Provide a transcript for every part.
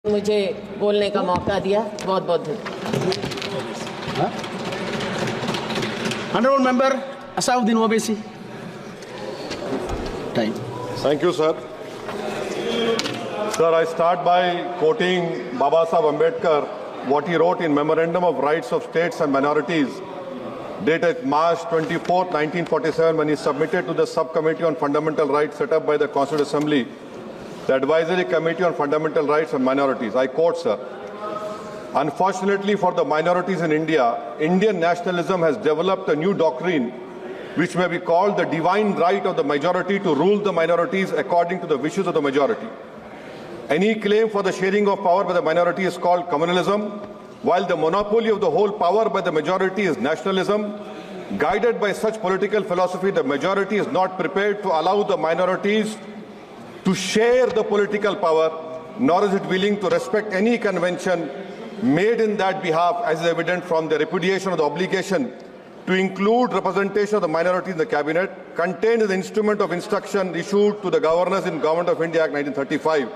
मुझे बोलने का मौका दिया, बहुत बहुत धन्यवाद। Honorable Member Asauddin Owaisi. Time. Thank you, sir. Sir, I start by quoting Baba Saheb Ambedkar, what he wrote in Memorandum of Rights of States and Minorities, dated March 24, 1947, when he submitted to the Subcommittee on Fundamental Rights set up by the Constituent Assembly, the Advisory Committee on Fundamental Rights and Minorities. I quote, sir, "Unfortunately for the minorities in India, Indian nationalism has developed a new doctrine which may be called the divine right of the majority to rule the minorities according to the wishes of the majority. Any claim for the sharing of power by the minority is called communalism, while the monopoly of the whole power by the majority is nationalism. Guided by such political philosophy, the majority is not prepared to allow the minorities to share the political power, nor is it willing to respect any convention made in that behalf, as is evident from the repudiation of the obligation to include representation of the minority in the cabinet, contained in the instrument of instruction issued to the governors in Government of India Act 1935.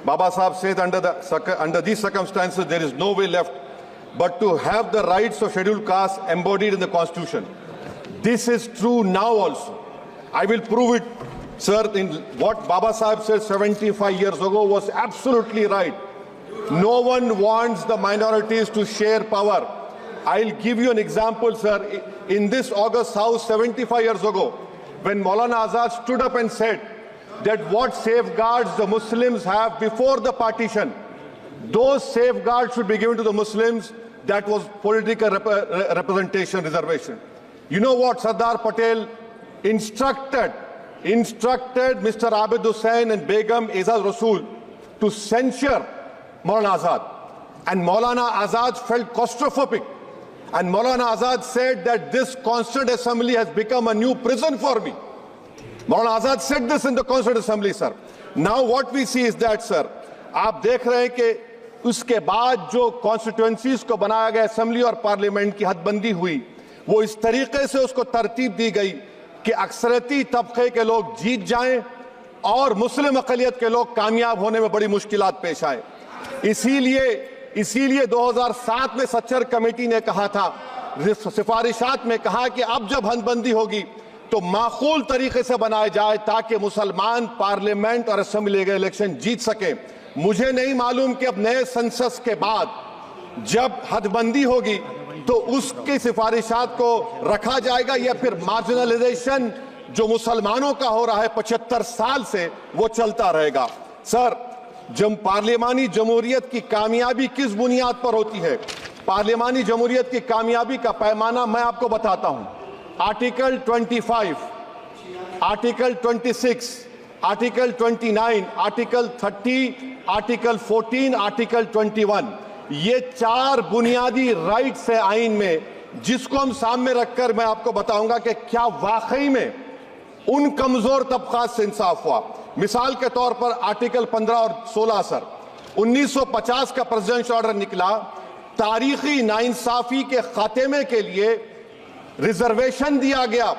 Baba Saheb says under these circumstances, there is no way left but to have the rights of scheduled castes embodied in the Constitution. This is true now also. I will prove it, sir. In what Baba Saheb said 75 years ago was absolutely right. No one wants the minorities to share power. I'll give you an example, sir. In this August House 75 years ago, when Maulana Azad stood up and said that what safeguards the Muslims have before the partition, those safeguards should be given to the Muslims. That was political representation, reservation. You know what Sardar Patel instructed Mr. Abid Hussain and Begum Aizaz Rasool to censure Maulana Azad. And Maulana Azad felt claustrophobic. And Maulana Azad said that this Constituent Assembly has become a new prison for me. Maulana Azad said this in the Constituent Assembly, sir. Now what we see is that, sir, आप देख रहे हैं कि उसके बाद जो constituencies को बनाया गया असेंबली और पार्लियामेंट की हदबंदी हुई, वो इस तरीके से उसको तरतीब दी गई कि अक्सरती तबके के लोग जीत जाएं और मुस्लिम अक़लियत के लोग कामयाब होने में बड़ी मुश्किलात पेश आए। इसीलिए 2007 में सच्चर कमेटी ने कहा था, सिफारिशात में कहा कि अब जब हदबंदी होगी तो माकूल तरीके से बनाया जाए ताकि मुसलमान पार्लियामेंट और असेंबली के इलेक्शन जीत सके। मुझे नहीं मालूम कि अब नए सेंसस के बाद जब हदबंदी होगी तो उसकी सिफारिशात को रखा जाएगा या फिर मार्जिनलाइजेशन जो मुसलमानों का हो रहा है 75 साल से वो चलता रहेगा। सर, जब पार्लियामानी जमहूरियत की कामयाबी किस बुनियाद पर होती है? पार्लियामानी जमहूरियत की कामयाबी का पैमाना मैं आपको बताता हूं। Article 25, article 26, article 29, article 30, article 14, article 21, ये 4 बुनियादी राइट्स है आइन में, जिसको हम सामने रखकर मैं आपको बताऊंगा कि क्या वाकई में उन कमजोर तबकात से इंसाफ हुआ। मिसाल के तौर पर आर्टिकल 15 और 16, सर, 1950 का प्रेसिडेंशियल ऑर्डर निकला, तारीखी नाइंसाफी के खात्मे के लिए रिजर्वेशन दिया गया,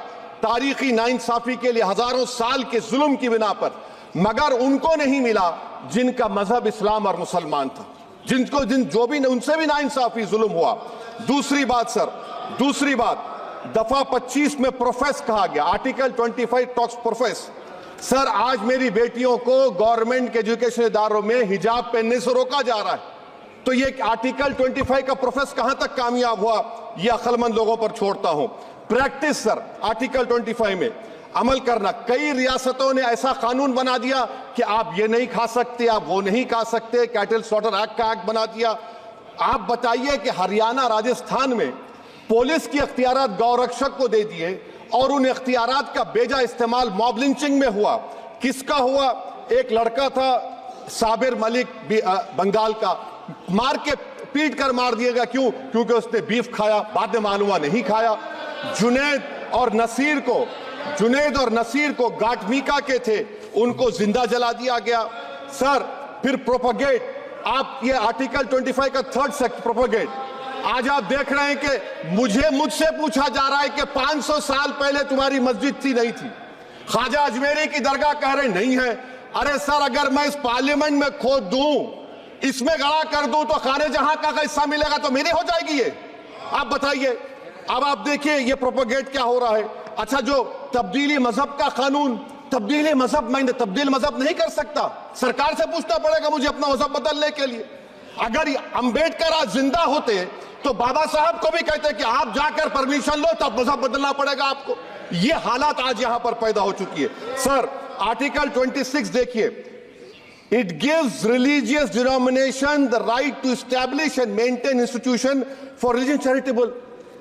तारीखी नाइंसाफी के लिए हजारों साल के जुल्म की बिना पर, मगर उनको नहीं मिला जिनका मजहब इस्लाम और मुसलमान था, जो भी उनसे भी नाइंसाफी जुल्म हुआ। दूसरी बात सर, दूसरी बात, दफा 25 में प्रोफेस कहा गया, आर्टिकल 25 टॉक्स प्रोफेस। सर, आज मेरी बेटियों को गवर्नमेंट के एजुकेशन इदारों में हिजाब पहनने से रोका जा रहा है, तो ये आर्टिकल 25 का प्रोफेस कहां तक कामयाब हुआ, ये अक्लमंद लोगों पर छोड़ता हूं। प्रैक्टिस सर, आर्टिकल 25 में अमल करना। कई रियासतों ने ऐसा कानून बना दिया कि आप ये नहीं खा सकते, आप वो नहीं खा सकते, कैटल स्लॉटर एक्ट का एक्ट बना दिया। आप बताइए कि हरियाणा, राजस्थान में पुलिस की अख्तियारात गौरक्षक को दे दिए और उन अख्तियारात का बेजा इस्तेमाल मॉब लिंचिंग में हुआ। किसका हुआ? एक लड़का था साबिर मलिक बंगाल का, मार के पीट कर मार दिया गया। क्यों? क्योंकि उसने बीफ खाया, बाद में मालूम हुआ नहीं खाया। जुनैद और नसीर को गाटमीका के थे, उनको जिंदा जला दिया गया। सर, फिर प्रोपगेट, आप ये आर्टिकल 25 का 3rd सेक्शन प्रोपगेट, आज आप देख रहे हैं कि मुझसे पूछा जा रहा है कि 500 साल पहले तुम्हारी मस्जिद थी, नहीं थी। ख्वाजा अजमेरी की दरगाह कह रहे नहीं है। अरे सर, अगर मैं इस पार्लियामेंट में खोद दूं इसमें गड़ा कर दूं तो खाने जहां का हिस्सा मिलेगा तो मेरी हो जाएगी ये? आप बताइए। अब आप देखिए ये प्रोपोगेट क्या हो रहा है। अच्छा, जो तब्दीली मजहब का कानून, तब्दीली मजहब, मैं तब्दील मजहब नहीं कर सकता, सरकार से पूछना पड़ेगा मुझे अपना मजहब बदलने के लिए। अगर अंबेडकर आज जिंदा होते तो बाबा साहब को भी कहते कि आप जाकर परमिशन लो, तब मजहब बदलना पड़ेगा आपको। ये हालात आज यहां पर पैदा हो चुकी है। सर, आर्टिकल 26 देखिए, it gives religious denomination the right to establish and maintain institution for religion charitable.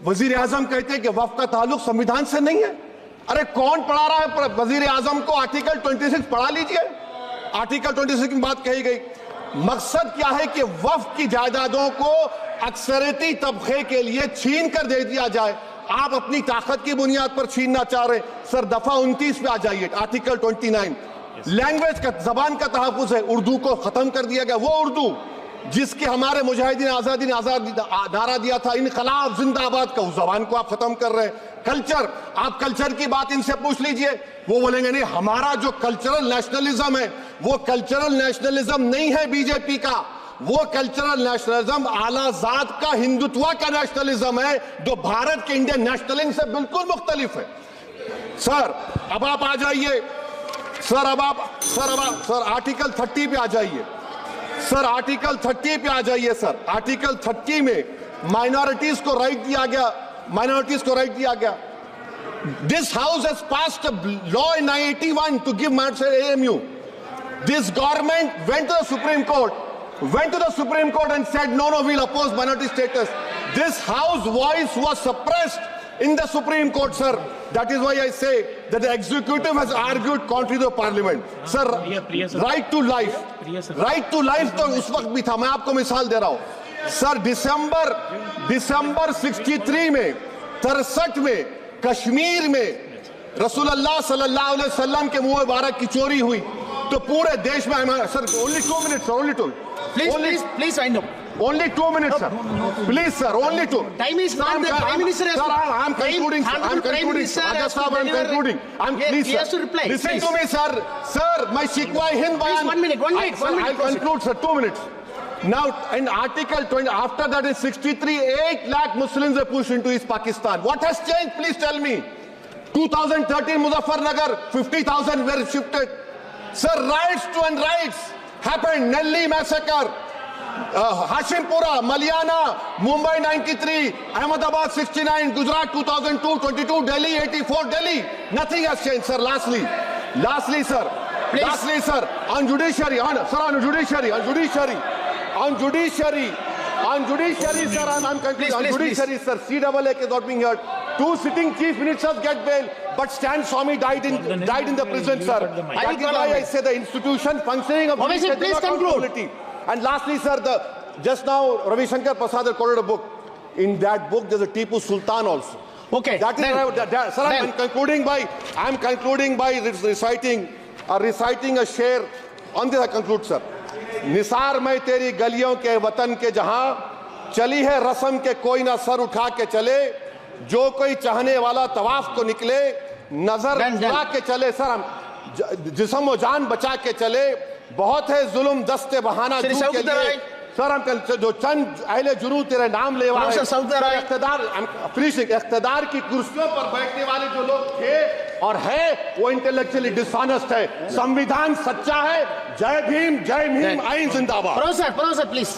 वजीर आजम कहते हैं कि वक्फ का ताल्लुक संविधान से नहीं है। अरे कौन पढ़ा रहा है वजीर आजम को? आर्टिकल 26 पढ़ा लीजिए। आर्टिकल 26 की बात कही गई। मकसद क्या है कि वक्फ की जायदादों को अक्सरियती तबके के लिए छीन कर दे दिया जाए। आप अपनी ताकत की बुनियाद पर छीनना चाह रहे हैं। सर, दफा 29 पे आ जाइए, आर्टिकल 29। लैंग्वेज का, जबान का तहफ्फुज है। उर्दू को खत्म कर दिया गया। वो उर्दू जिसके हमारे मुजाहिदीन आजादी ने नारा दिया था, इनकलाब जिंदाबाद का, उस जबान को आप खत्म कर रहे हैं। कल्चर, आप कल्चर की बात इनसे पूछ लीजिए, वो बोलेंगे नहीं, हमारा जो कल्चरल नेशनलिज्म है वो कल्चरल नेशनलिज्म नहीं है बीजेपी का। वो कल्चरल नेशनलिज्म आला जात का, हिंदुत्व का नेशनलिज्म है, जो भारत के इंडियन नेशनलिज्म से बिल्कुल मुख्तलिफ है। सर, अब आप आ जाइए। सर आर्टिकल 30 पे आ जाइए। सर, आर्टिकल 30 पे आ जाइए। सर, आर्टिकल 30 में माइनॉरिटीज को राइट दिया गया। माइनॉरिटीज को राइट दिया गया। This house has passed a law in 1981 to give minority AMU. This government went to the Supreme Court and said, no, we'll oppose minority status. This House voice was suppressed in the Supreme Court, sir. That is why I say that the executive has argued contrary to the parliament. Sir, right to life. Right to life तो उस वक्त भी था। मैं आपको मिसाल दे रहा हूं। सर, दिसंबर 63 में, 63 में कश्मीर में रसूलुल्लाह सल्लल्लाहु अलैहि वसल्लम के मुंह मुबारक की चोरी हुई तो पूरे देश में, sir, only 2 minutes, sir, only 2. Please wind up. Only 2 minutes, sir. Please, sir, only 2. Time is not there. Prime Minister has to. Sir, I'm concluding, sir. I'm concluding. Ajaz Sahab, I'm concluding. Please, he has to reply. Listen Please. to me, sir. Sir, my Shikwa Hind Bayan. Please, 1 minute. I'll conclude, sir. 2 minutes. Now, in Article 20, after that in 63, 8 lakh Muslims were pushed into East Pakistan. What has changed? Please tell me. 2013 Muzaffarnagar, 50,000 were shifted. Sir, riots to unrights happened. Nelli massacre, Hashimpura, Maliana, Mumbai 93, Ahmedabad 69, Gujarat 2002, 22, Delhi 84, Delhi. Nothing has changed, sir. Lastly, sir. Please. Lastly, sir, on judiciary, on judiciary, sir, I'm concluding. On judiciary, sir, CAA is not being heard. 2 sitting chief ministers get bail, but Stan Swamy died in the prison, sir. That is why I say the institution functioning of Obviously, please conclude. And lastly, sir, just now Ravi Shankar Prasad has quoted a book. In that book, there's a Tipu Sultan also. Okay. That is sir, I'm concluding by reciting a share. On this I conclude, sir. Nisar मैं तेरी गलियों के वतन के जहां चली है रस्म के कोई ना सर उठा के चले, जो कोई चाहने वाला तवाफ को निकले, नजर उठा के चले। सर, हम जिस्म व जान बचा के चले, बहुत है जुल्म दस्ते बहाना के लिए। सर, हम जो चंद अहले जुनू तेरे नाम लेवा है, इख्तिदार की कुर्सियों पर बैठने वाले जो लोग थे और है, वो इंटेलेक्चुअली डिसऑनेस्ट है। संविधान सच्चा है। जय भीम, आइन जिंदाबाद। Professor, please.